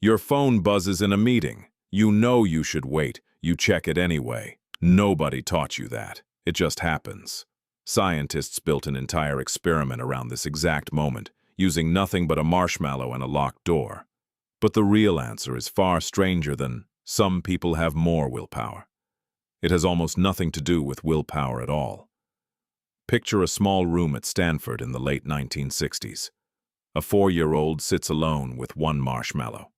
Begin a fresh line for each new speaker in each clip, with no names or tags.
Your phone buzzes in a meeting. You know you should wait. You check it anyway. Nobody taught you that. It just happens. Scientists built an entire experiment around this exact moment, using nothing but a marshmallow and a locked door. But the real answer is far stranger than some people have more willpower. It has almost nothing to do with willpower at all. Picture a small room at Stanford in the late 1960s. A 4-year-old sits alone with one marshmallow.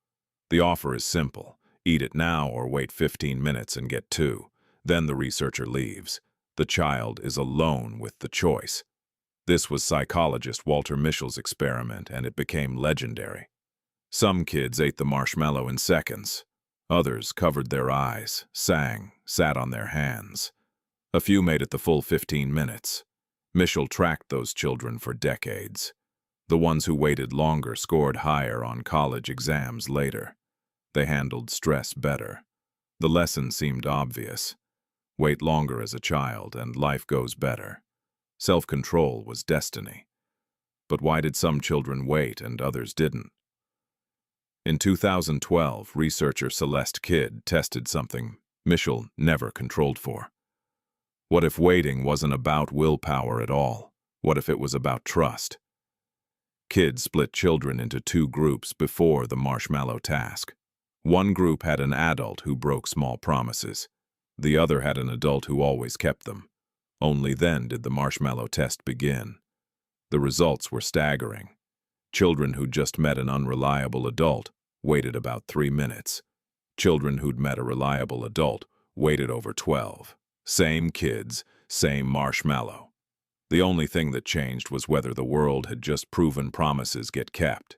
The offer is simple: eat it now or wait 15 minutes and get 2. Then the researcher leaves. The child is alone with the choice. This was psychologist Walter Mischel's experiment, and it became legendary. Some kids ate the marshmallow in seconds. Others covered their eyes, sang, sat on their hands. A few made it the full 15 minutes. Mischel tracked those children for decades. The ones who waited longer scored higher on college exams later. They handled stress better. The lesson seemed obvious. Wait longer as a child, and life goes better. Self-control was destiny. But why did some children wait and others didn't? In 2012, researcher Celeste Kidd tested something Mischel never controlled for. What if waiting wasn't about willpower at all? What if it was about trust? Kidd split children into 2 groups before the marshmallow task. One group had an adult who broke small promises. The other had an adult who always kept them. Only then did the marshmallow test begin. The results were staggering. Children who'd just met an unreliable adult waited about 3 minutes. Children who'd met a reliable adult waited over 12. Same kids, same marshmallow. The only thing that changed was whether the world had just proven promises get kept.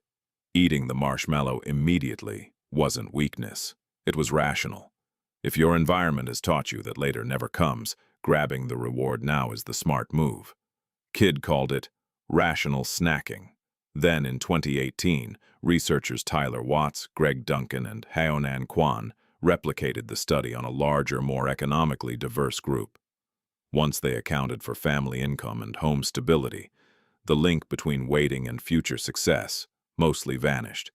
Eating the marshmallow immediately wasn't weakness. It was rational. If your environment has taught you that later never comes, grabbing the reward now is the smart move. Kidd called it rational snacking. Then in 2018, researchers Tyler Watts, Greg Duncan, and Haonan Kwan replicated the study on a larger, more economically diverse group. Once they accounted for family income and home stability, the link between waiting and future success mostly vanished.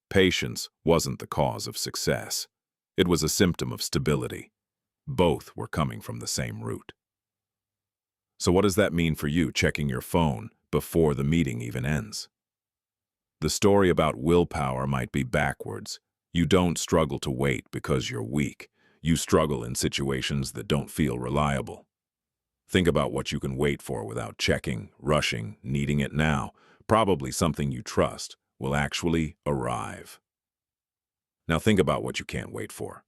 Patience wasn't the cause of success. It was a symptom of stability. Both were coming from the same root. So what does that mean for you checking your phone before the meeting even ends? The story about willpower might be backwards. You don't struggle to wait because you're weak. You struggle in situations that don't feel reliable. Think about what you can wait for without checking, rushing, needing it now. Probably something you trust will actually arrive. Now think about what you can't wait for.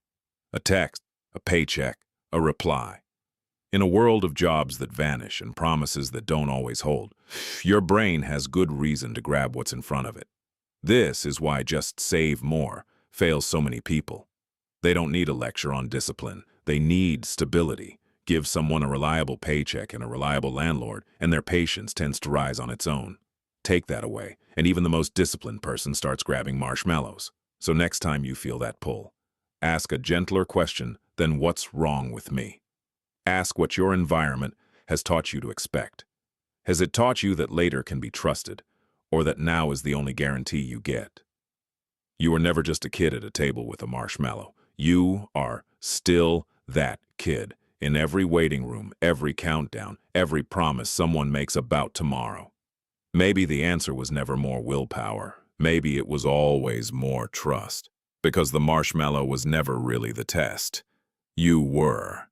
A text, a paycheck, a reply. In a world of jobs that vanish and promises that don't always hold, your brain has good reason to grab what's in front of it. This is why Just Save More fails so many people. They don't need a lecture on discipline. They need stability. Give someone a reliable paycheck and a reliable landlord, and their patience tends to rise on its own. Take that away, and even the most disciplined person starts grabbing marshmallows. So next time you feel that pull, ask a gentler question than "What's wrong with me?" Ask what your environment has taught you to expect. Has it taught you that later can be trusted, or that now is the only guarantee you get? You were never just a kid at a table with a marshmallow. You are still that kid in every waiting room, every countdown, every promise someone makes about tomorrow. Maybe the answer was never more willpower. Maybe it was always more trust, because the marshmallow was never really the test. You were.